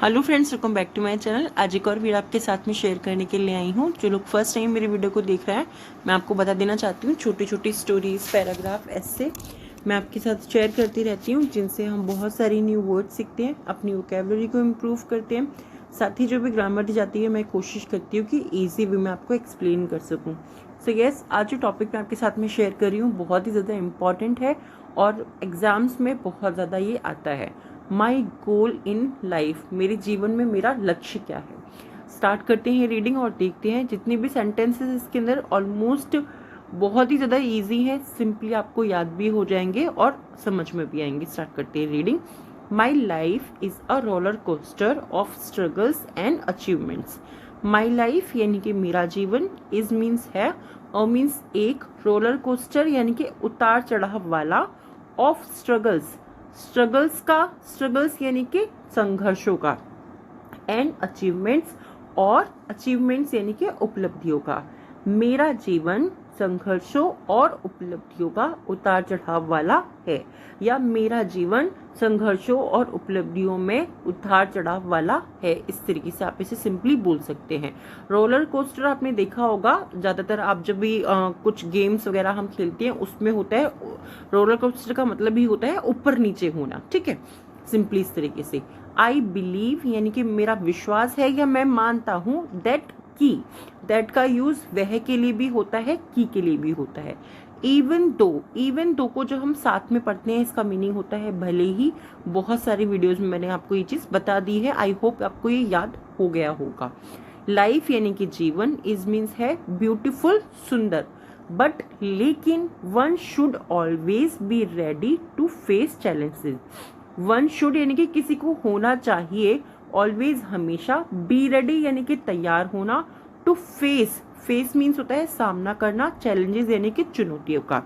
Hello friends, welcome back to my channel. आज एक और वीडियो आपके साथ में शेयर करने के लिए आई हूँ। जो लोग फर्स्ट टाइम मेरे वीडियो को देख रहे हैं, मैं आपको बता देना चाहती हूँ, छोटी छोटी स्टोरीज, पैराग्राफ, ऐसे मैं आपके साथ शेयर करती रहती हूँ, जिनसे हम बहुत सारी न्यू वर्ड सीखते हैं, अपनी वोकेबलरी को इम्प्रूव करते हैं। साथ ही जो भी ग्रामर दी जाती है, मैं कोशिश करती हूँ कि ईजी वे में आपको एक्सप्लेन कर सकूँ। सो यस, आज जो टॉपिक मैं आपके साथ में शेयर कर रही हूँ बहुत ही ज़्यादा इम्पॉर्टेंट है और एग्ज़ाम्स में बहुत ज़्यादा ये आता है। माई गोल इन लाइफ, मेरे जीवन में मेरा लक्ष्य क्या है। स्टार्ट करते हैं रीडिंग और देखते हैं जितने भी सेंटेंसेस इसके अंदर ऑलमोस्ट बहुत ही ज़्यादा इजी है, सिंपली आपको याद भी हो जाएंगे और समझ में भी आएंगे। स्टार्ट करते हैं reading. My life is a roller coaster of struggles and achievements. My life यानी कि मेरा जीवन, इज मीन्स है, और मीन्स एक, रोलर कोस्टर यानी कि उतार चढ़ाव वाला, ऑफ स्ट्रगल्स, स्ट्रगल्स यानी कि संघर्षों का, एंड अचीवमेंट्स, और अचीवमेंट्स यानी कि उपलब्धियों का। मेरा जीवन संघर्षों और उपलब्धियों का उतार चढ़ाव वाला है, या मेरा जीवन संघर्षों और उपलब्धियों में उतार चढ़ाव वाला है। इस तरीके से आप इसे सिंपली बोल सकते हैं। रोलर कोस्टर आपने देखा होगा, ज़्यादातर आप जब भी कुछ गेम्स वगैरह हम खेलते हैं उसमें होता है। रोलर कोस्टर का मतलब ही होता है ऊपर नीचे होना, ठीक है, सिंपली इस तरीके से। आई बिलीव यानी कि मेरा विश्वास है या मैं मानता हूँ। दैट का यूज वह के लिए भी होता है, की के लिए भी होता है। इवन दो को जो हम साथ में पढ़ते हैं, इसका मीनिंग होता है भले ही। बहुत सारी वीडियोस में मैंने आपको ये चीज बता दी है, आई होप आपको ये याद हो गया होगा। लाइफ यानी कि जीवन, इज मीन्स है ब्यूटीफुल, सुंदर, बट लेकिन one should always be ready to face challenges. One should यानी कि किसी को होना चाहिए, ऑलवेज हमेशा, बी रेडी यानी कि तैयार होना, टू फेस मीन्स होता है सामना करना, चैलेंजेस यानी कि चुनौतियों का।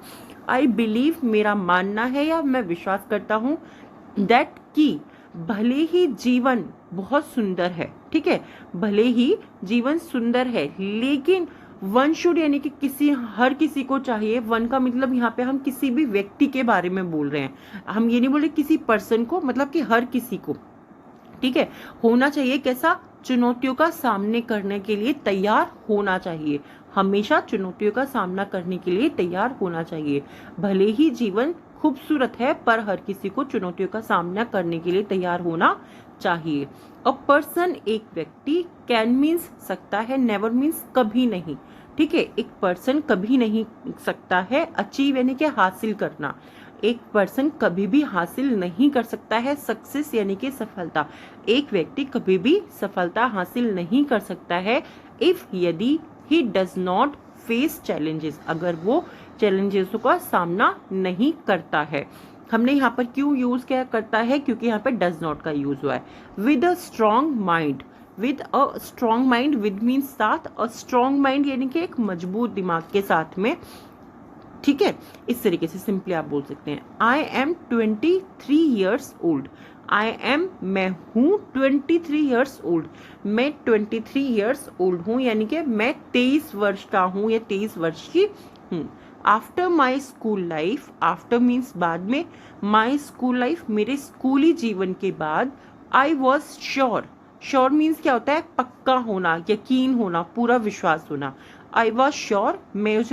आई बिलीव मेरा मानना है या मैं विश्वास करता हूँ, दैट की भले ही जीवन बहुत सुंदर है, ठीक है, भले ही जीवन सुंदर है, लेकिन वन शुड यानी कि हर किसी को चाहिए। वन का मतलब यहाँ पे हम किसी भी व्यक्ति के बारे में बोल रहे हैं, हम ये नहीं बोल रहे किसी पर्सन को, मतलब कि हर किसी को, ठीक है, होना चाहिए कैसा, चुनौतियों का सामने करने के लिए तैयार होना चाहिए, हमेशा चुनौतियों का सामना करने के लिए तैयार होना चाहिए। भले ही जीवन खूबसूरत है, पर हर किसी को चुनौतियों का सामना करने के लिए तैयार होना चाहिए। अ पर्सन एक व्यक्ति, कैन मीन्स सकता है, नेवर मीन्स कभी नहीं, ठीक है, एक पर्सन कभी नहीं सकता है। अचीव यानी कि हासिल करना, एक पर्सन कभी भी हासिल नहीं कर सकता है। सक्सेस यानी कि सफलता, एक व्यक्ति कभी भी सफलता हासिल नहीं कर सकता है। इफ यदि he does not face challenges, अगर वो चैलेंजेस का सामना नहीं करता है। हमने यहाँ पर क्यों यूज क्या करता है, क्योंकि यहाँ पे डज नॉट का यूज हुआ है। With a strong mind, with a strong mind, with means साथ, अ स्ट्रॉन्ग माइंड यानी कि एक मजबूत दिमाग के साथ में, ठीक है, इस तरीके से सिंपली आप बोल सकते हैं। I M 23 years old. I am मैं हूँ 23 ईयर्स ओल्ड, मैं 23 ईयर्स ओल्ड हूँ, यानी कि मैं 23 वर्ष का हूँ या 23 वर्ष की हूँ। After my school life, after means बाद में, माई स्कूल लाइफ मेरे स्कूली जीवन के बाद, I was sure, sure means क्या होता है, पक्का होना, यकीन होना, पूरा विश्वास होना। आई वॉज श्योर,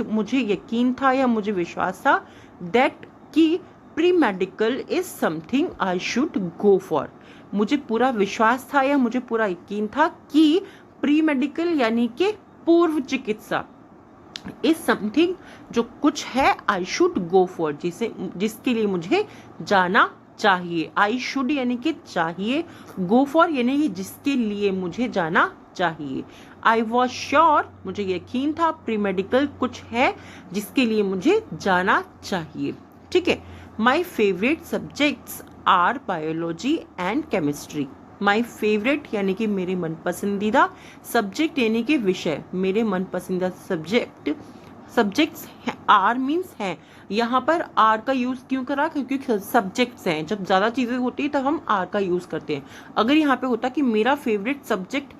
मुझे यकीन था या मुझे विश्वास था, दैट की pre medical is something I should go for, मुझे पूरा विश्वास था या मुझे पूरा यकीन था कि प्री मेडिकल यानी कि पूर्व चिकित्सा, इज समथिंग जो कुछ है, आई शुड गो फॉर जिसके लिए मुझे जाना चाहिए। आई शुड यानी कि चाहिए, गो फॉर यानी कि जिसके लिए मुझे जाना चाहिए। आई वॉज श्योर, मुझे यकीन था, प्री मेडिकल कुछ है जिसके लिए मुझे जाना चाहिए, ठीक है। My favourite subjects are biology and chemistry. My favourite यानी कि मेरे मनपसंदीदा, सब्जेक्ट यानी कि विषय, मेरे मनपसंदीदा सब्जेक्ट्स आर मीन्स है। यहाँ पर आर का यूज क्यों करा, क्योंकि सब्जेक्ट्स हैं, जब ज्यादा चीजें होती है तब हम आर का यूज करते हैं। अगर यहाँ पे होता कि मेरा फेवरेट सब्जेक्ट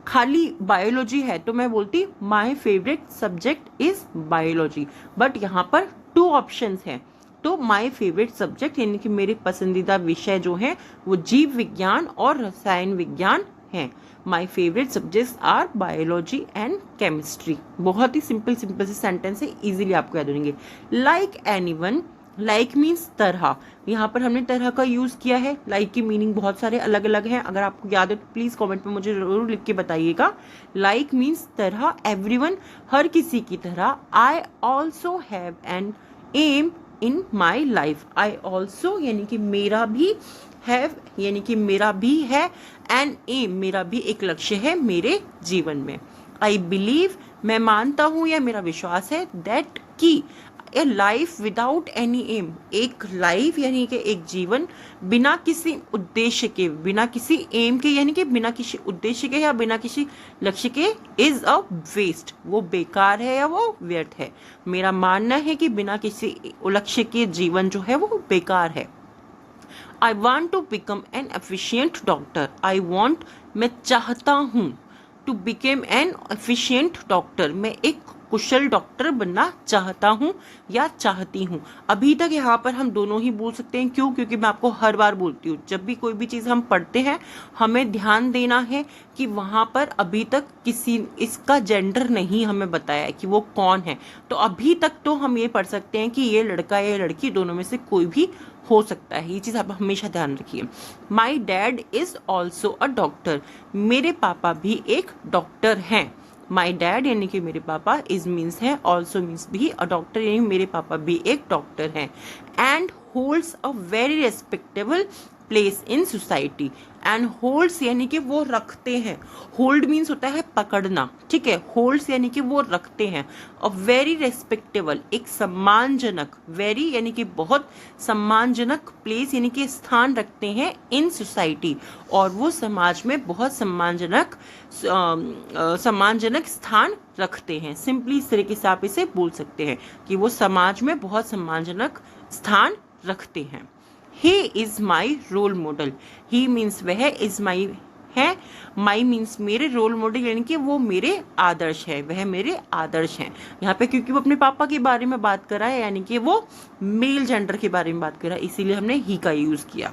खाली बायोलॉजी है तो मैं बोलती my favourite subject is biology, but यहाँ पर 2 ऑप्शंस हैं, तो माय फेवरेट सब्जेक्ट यानी कि मेरे पसंदीदा विषय जो हैं वो जीव विज्ञान और रसायन विज्ञान हैं। My favourite subjects are biology and chemistry. बहुत ही सिंपल सिंपल से सेंटेंस है, इजीली आपको याद हो जाएंगे। लाइक एनीवन, लाइक मीन्स तरह, यहाँ पर हमने तरह का यूज किया है। लाइक की मीनिंग बहुत सारे अलग अलग हैं, अगर आपको याद है तो प्लीज कमेंट में मुझे जरूर लिख के बताइएगा। लाइक मीन्स तरह, एवरीवन हर किसी की तरह। I also have an aim in my life. I also यानी कि मेरा भी, हैव यानी कि मेरा भी है, एन एम मेरा भी एक लक्ष्य है मेरे जीवन में। आई बिलीव मैं मानता हूं या मेरा विश्वास है, दैट की a life without any aim, एक लाइफ यानी कि एक जीवन बिना किसी उद्देश्य के, बिना किसी एम के यानी कि बिना किसी उद्देश्य के या बिना किसी लक्ष्य के, इज अ वेस्ट, वो बेकार है या वो व्यर्थ है। मेरा मानना है कि बिना किसी लक्ष्य के जीवन जो है वो बेकार है। I want to become an efficient doctor. I want मैं चाहता हूँ, to become an efficient doctor मैं एक कुशल डॉक्टर बनना चाहता हूँ या चाहती हूँ। अभी तक यहाँ पर हम दोनों ही बोल सकते हैं, क्यों? क्योंकि मैं आपको हर बार बोलती हूँ जब भी कोई भी चीज़ हम पढ़ते हैं हमें ध्यान देना है कि वहाँ पर अभी तक किसी इसका जेंडर नहीं हमें बताया है कि वो कौन है। तो अभी तक तो हम ये पढ़ सकते हैं कि ये लड़का या लड़की दोनों में से कोई भी हो सकता है। ये चीज़ आप हमेशा ध्यान रखिए। My dad is also a doctor, मेरे पापा भी एक डॉक्टर हैं। माई डैड यानी कि मेरे पापा, इज मीन्स है, ऑल्सो मीन्स भी, अ डॉक्टर यानी मेरे पापा भी एक डॉक्टर हैं। And holds a very respectable place in society. And holds यानी कि वो रखते हैं, होल्ड मीन्स होता है पकड़ना, ठीक है। होल्ड्स यानी कि वो रखते हैं। अ वेरी रेस्पेक्टेबल एक सम्मानजनक, वेरी यानी कि बहुत, सम्मानजनक, प्लेस यानी कि स्थान रखते हैं इन सोसाइटी, और वो समाज में बहुत सम्मानजनक स्थान रखते हैं। सिंपली इस तरीके से आप इसे बोल सकते हैं कि वो समाज में बहुत सम्मानजनक स्थान रखते हैं। He is my role model. He means वह, is my है, my means मेरे रोल मॉडल यानी कि वो मेरे आदर्श है, वह मेरे आदर्श हैं। यहाँ पे क्योंकि वो अपने पापा के बारे में बात कर रहा है यानी कि वो मेल जेंडर के बारे में बात कर रहा है, इसीलिए हमने ही का यूज किया।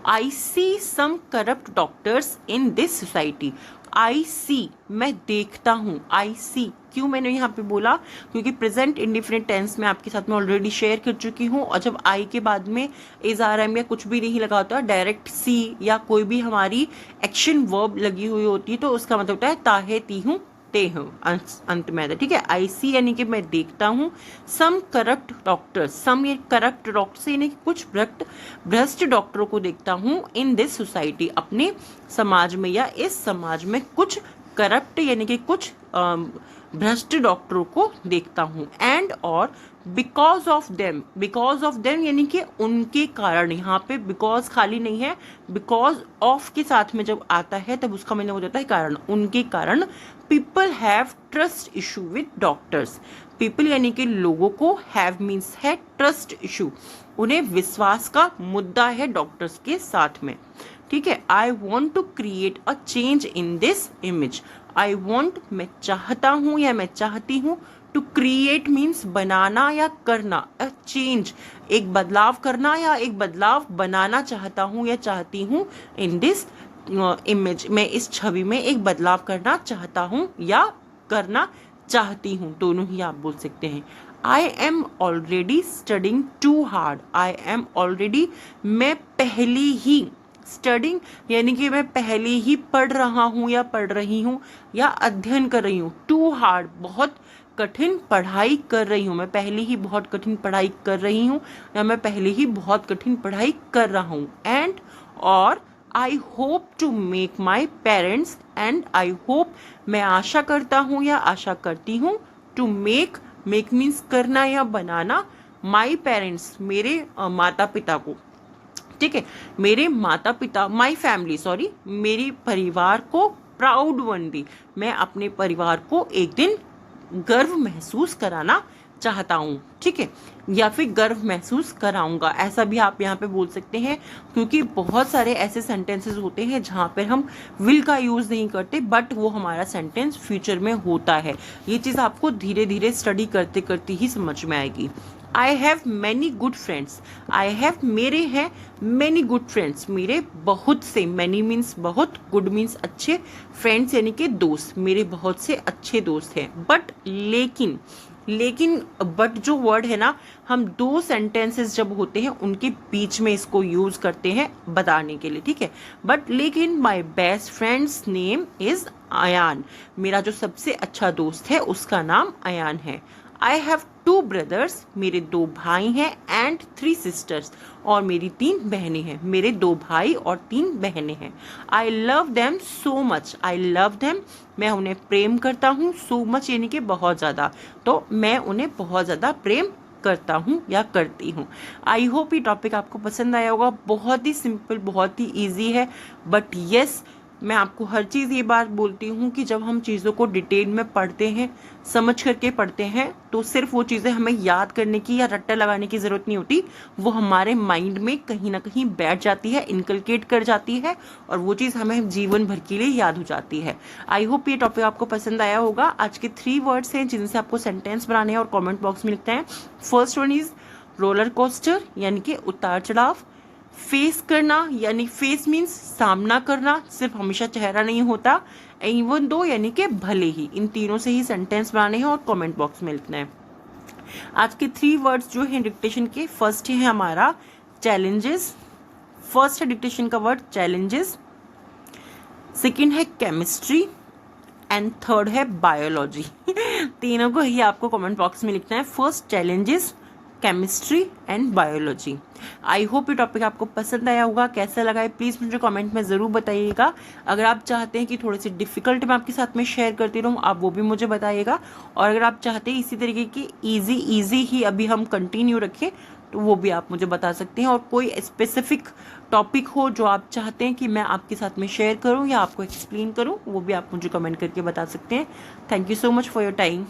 I see some corrupt doctors in this society. I see मैं देखता हूँ, I see क्यों मैंने यहाँ पे बोला, क्योंकि प्रेजेंट इंडिफिनिट टेंस में आपके साथ में ऑलरेडी शेयर कर चुकी हूँ, और जब आई के बाद में इज आर एम या कुछ भी नहीं लगा होता, डायरेक्ट सी या कोई भी हमारी एक्शन वर्ब लगी हुई होती है, तो उसका मतलब होता है ताहे ती हूँ ते हूँ अंत में आता, ठीक है। आई सी यानी कि मैं देखता हूँ। सम करप्ट डॉक्टर, सम ये करप्ट डॉक्टर यानी कि कुछ भ्रष्ट डॉक्टरों को देखता हूँ। इन दिस सोसाइटी अपने समाज में या इस समाज में कुछ करप्ट यानी कि कुछ भ्रष्ट डॉक्टरों को देखता हूँ। एंड और बिकॉज ऑफ देम यानी कि उनके कारण, यहाँ पे बिकॉज खाली नहीं है, बिकॉज ऑफ के साथ में जब आता है तब उसका मतलब हो जाता है कारण, उनके कारण। People have trust issue with doctors. People यानी कि लोगों को, हैव मीन्स है ट्रस्ट इशू, उन्हें विश्वास का मुद्दा है डॉक्टर्स के साथ में, ठीक है। I want to create a change in this image. I want मैं चाहता हूँ या मैं चाहती हूँ, टू क्रिएट मीन्स बनाना या करना, अ चेंज एक बदलाव करना या एक बदलाव बनाना चाहता हूँ या चाहती हूँ। इन दिस इमेज मैं इस छवि में एक बदलाव करना चाहता हूँ या करना चाहती हूँ, दोनों ही आप बोल सकते हैं। I am already studying too hard. I am already मैं पहले ही, स्टडिंग यानी कि मैं पहले ही पढ़ रहा हूँ या पढ़ रही हूँ या अध्ययन कर रही हूँ। टू हार्ड बहुत कठिन पढ़ाई कर रही हूँ, मैं पहले ही बहुत कठिन पढ़ाई कर रही हूँ या मैं पहले ही बहुत कठिन पढ़ाई कर रहा हूँ। एंड और I hope to make my parents, and I hope मैं आशा करता हूँ या आशा करती हूँ, टू मेक मीन्स करना या बनाना, माई पेरेंट्स मेरे माता पिता को, ठीक है, मेरे माता पिता, माई फैमिली सॉरी, मेरी परिवार को, प्राउड वन डे मैं अपने परिवार को एक दिन गर्व महसूस कराना चाहता हूँ, ठीक है, या फिर गर्व महसूस कराऊंगा, ऐसा भी आप यहाँ पे बोल सकते हैं। क्योंकि बहुत सारे ऐसे सेंटेंसेस होते हैं जहाँ पर हम विल का यूज नहीं करते, बट वो हमारा सेंटेंस फ्यूचर में होता है। ये चीज़ आपको धीरे धीरे स्टडी करते करते ही समझ में आएगी। I have many good friends, I have मेरे हैं, मैनी गुड फ्रेंड्स मेरे बहुत से, मैनी मीन्स बहुत, गुड मीन्स अच्छे, फ्रेंड्स यानी कि दोस्त, मेरे बहुत से अच्छे दोस्त हैं। बट लेकिन, लेकिन बट जो वर्ड है ना, हम दो सेंटेंसेस जब होते हैं उनके बीच में इसको यूज करते हैं बताने के लिए, ठीक है। बट लेकिन my best friend's name is Ayaan, मेरा जो सबसे अच्छा दोस्त है उसका नाम अयान है। आई हैव 2 ब्रदर्स, मेरे 2 भाई हैं, एंड 3 सिस्टर्स, और मेरी 3 बहनें हैं, मेरे 2 भाई और 3 बहनें हैं। I love them so much, I love them, मैं उन्हें प्रेम करता हूँ, सो मच यानी कि बहुत ज़्यादा, तो मैं उन्हें बहुत ज़्यादा प्रेम करता हूँ या करती हूँ। आई होप ये टॉपिक आपको पसंद आया होगा। बहुत ही सिंपल, बहुत ही ईजी है, बट यस, मैं आपको हर चीज़ ये बात बोलती हूँ कि जब हम चीज़ों को डिटेल में पढ़ते हैं, समझ करके पढ़ते हैं, तो सिर्फ वो चीज़ें हमें याद करने की या रट्टा लगाने की ज़रूरत नहीं होती, वो हमारे माइंड में कहीं ना कहीं बैठ जाती है, इनकलकेट कर जाती है, और वो चीज़ हमें जीवन भर के लिए याद हो जाती है। आई होप ये टॉपिक आपको पसंद आया होगा। आज के 3 वर्ड्स हैं जिनसे आपको सेंटेंस बनाने हैं और कॉमेंट बॉक्स में लिखते हैं। First one is roller coaster, यानी कि उतार चढ़ाव। फेस करना, यानी फेस मीन्स सामना करना, सिर्फ हमेशा चेहरा नहीं होता। इवन दो यानी कि भले ही, इन तीनों से ही सेंटेंस बनाने हैं और कमेंट बॉक्स में लिखना है। आज के 3 वर्ड्स जो है डिक्टेशन के, फर्स्ट है हमारा चैलेंजेस, फर्स्ट है डिक्टेशन का वर्ड चैलेंजेस, सेकेंड है केमिस्ट्री, एंड थर्ड है बायोलॉजी। तीनों को ही आपको कमेंट बॉक्स में लिखना है, first challenges, chemistry and biology. I hope ये टॉपिक आपको पसंद आया होगा। कैसा लगा है प्लीज़ मुझे कमेंट में ज़रूर बताइएगा। अगर आप चाहते हैं कि थोड़ी सी डिफ़िकल्ट मैं आपके साथ में शेयर करती रहूँ, आप वो भी मुझे बताइएगा। और अगर आप चाहते हैं इसी तरीके की ईजी ही अभी हम कंटिन्यू रखें, तो वो भी आप मुझे बता सकते हैं। और कोई स्पेसिफिक टॉपिक हो जो आप चाहते हैं कि मैं आपके साथ में शेयर करूँ या आपको एक्सप्लेन करूँ, वो भी आप मुझे कमेंट करके बता सकते हैं। Thank you so much for your time.